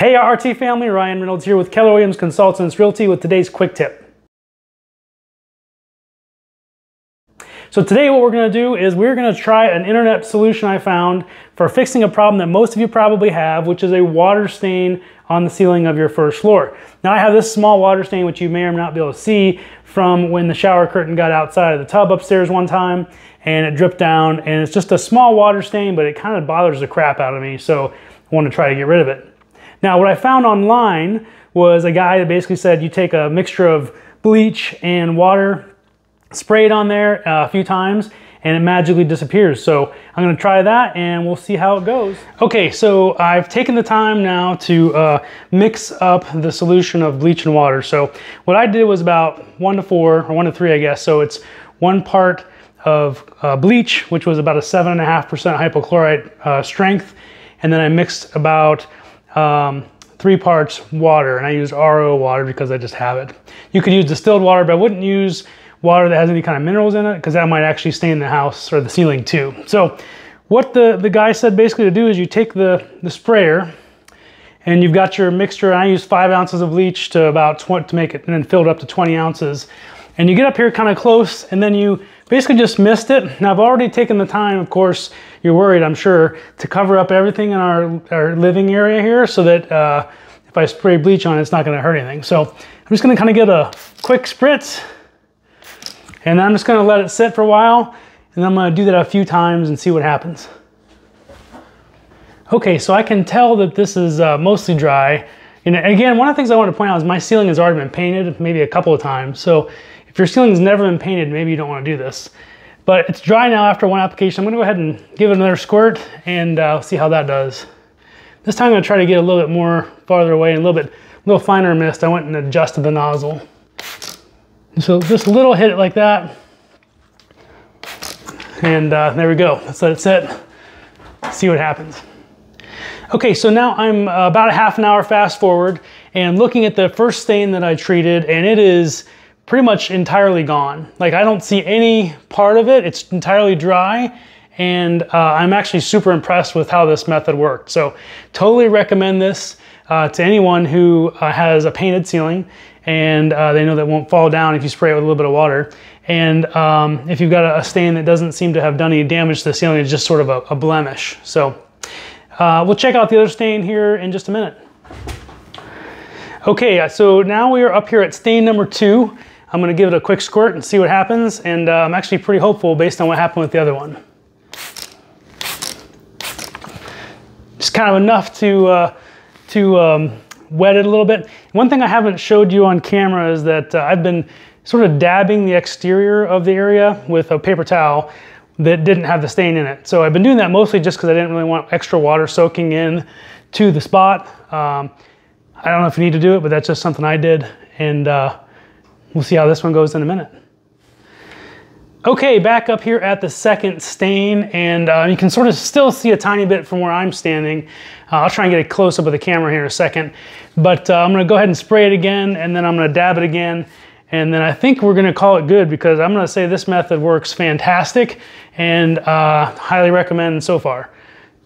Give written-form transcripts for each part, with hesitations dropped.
Hey RT family, Ryan Reynolds here with Keller Williams Consultants Realty with today's quick tip. So today what we're going to do is we're going to try an internet solution I found for fixing a problem that most of you probably have, which is a water stain on the ceiling of your first floor. Now I have this small water stain which you may or may not be able to see from when the shower curtain got outside of the tub upstairs one time and it dripped down, and it's just a small water stain, but it kind of bothers the crap out of me, so I want to try to get rid of it. Now what I found online was a guy that basically said you take a mixture of bleach and water, spray it on there a few times, and it magically disappears. So I'm going to try that and we'll see how it goes. Okay, so I've taken the time now to mix up the solution of bleach and water. So what I did was about 1 to 4, or 1 to 3 I guess. So it's 1 part of bleach, which was about a 7.5% hypochlorite strength, and then I mixed about 3 parts water, and I used RO water because I just have it. You could use distilled water, but I wouldn't use water that has any kind of minerals in it because that might actually stain the house or the ceiling too. So what the guy said basically to do is you take the sprayer and you've got your mixture, and I used 5 ounces of bleach to about 20 to make it, and then filled up to 20 ounces. And you get up here kind of close and then you basically just mist it. Now I've already taken the time, of course, you're worried I'm sure, to cover up everything in our living area here so that if I spray bleach on it, it's not going to hurt anything. So I'm just going to kind of get a quick spritz, and then I'm just going to let it sit for a while, and I'm going to do that a few times and see what happens. Okay, so I can tell that this is mostly dry. And again, one of the things I want to point out is my ceiling has already been painted maybe a couple of times. So if your ceiling's never been painted, maybe you don't want to do this. But it's dry now after 1 application. I'm going to go ahead and give it another squirt and see how that does. This time I'm going to try to get a little bit more farther away and a little finer mist. I went and adjusted the nozzle. So just a little hit it like that. And there we go. Let's let it sit. See what happens. Okay, so now I'm about a half an hour fast forward and looking at the first stain that I treated, and it is pretty much entirely gone. Like, I don't see any part of it. It's entirely dry, and I'm actually super impressed with how this method worked. So totally recommend this to anyone who has a painted ceiling and they know that won't fall down if you spray it with a little bit of water. And if you've got a stain that doesn't seem to have done any damage to the ceiling, it's just sort of a blemish. So we'll check out the other stain here in just a minute. Okay, so now we are up here at stain number 2. I'm going to give it a quick squirt and see what happens, and I'm actually pretty hopeful based on what happened with the other one. Just kind of enough to wet it a little bit. One thing I haven't showed you on camera is that I've been sort of dabbing the exterior of the area with a paper towel that didn't have the stain in it. So I've been doing that mostly just because I didn't really want extra water soaking in to the spot. I don't know if you need to do it, but that's just something I did, and we'll see how this one goes in a minute. Okay, back up here at the second stain, and you can sort of still see a tiny bit from where I'm standing. I'll try and get a close-up of the camera here in a second, but I'm gonna go ahead and spray it again, and then I'm gonna dab it again, and then I think we're gonna call it good, because I'm gonna say this method works fantastic, and highly recommend so far.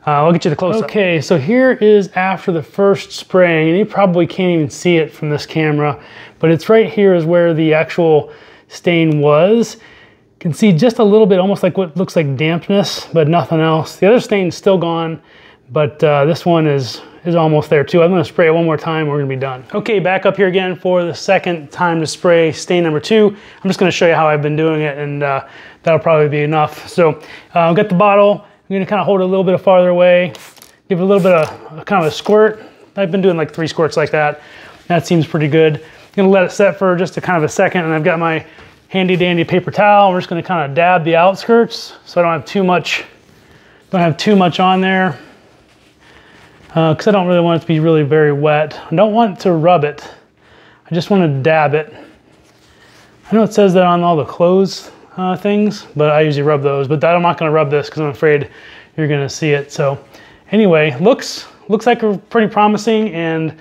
I'll get you the close-up. Okay, so here is after the first spraying, and you probably can't even see it from this camera, but it's right here is where the actual stain was. You can see just a little bit, almost like what looks like dampness, but nothing else. The other stain's still gone, but this one is almost there too. I'm gonna spray it one more time, we're gonna be done. Okay, back up here again for the second time to spray stain number 2. I'm just gonna show you how I've been doing it, and that'll probably be enough. So I've got the bottle. I'm gonna kind of hold it a little bit farther away, give it a little bit of kind of a squirt. I've been doing like 3 squirts like that. That seems pretty good. I'm gonna let it set for just a kind of a second, and I've got my handy dandy paper towel. We're just gonna kind of dab the outskirts so I don't have too much on there, because I don't really want it to be really very wet. I don't want to rub it. I just want to dab it. I know it says that on all the clothes things, but I usually rub those, but I'm not gonna rub this because I'm afraid you're gonna see it. So anyway, looks like a pretty promising and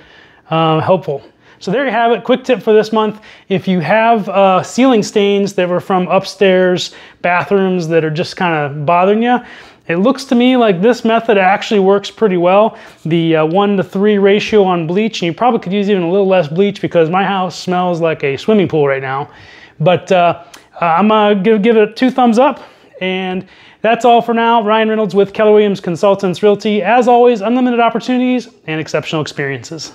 helpful. So there you have it, quick tip for this month. If you have ceiling stains that were from upstairs bathrooms that are just kind of bothering you, It looks to me like this method actually works pretty well. The 1-to-3 ratio on bleach, and you probably could use even a little less bleach because my house smells like a swimming pool right now. But I'm gonna give it 2 thumbs up, and that's all for now. Ryan Reynolds with Keller Williams Consultants Realty. As always, unlimited opportunities and exceptional experiences.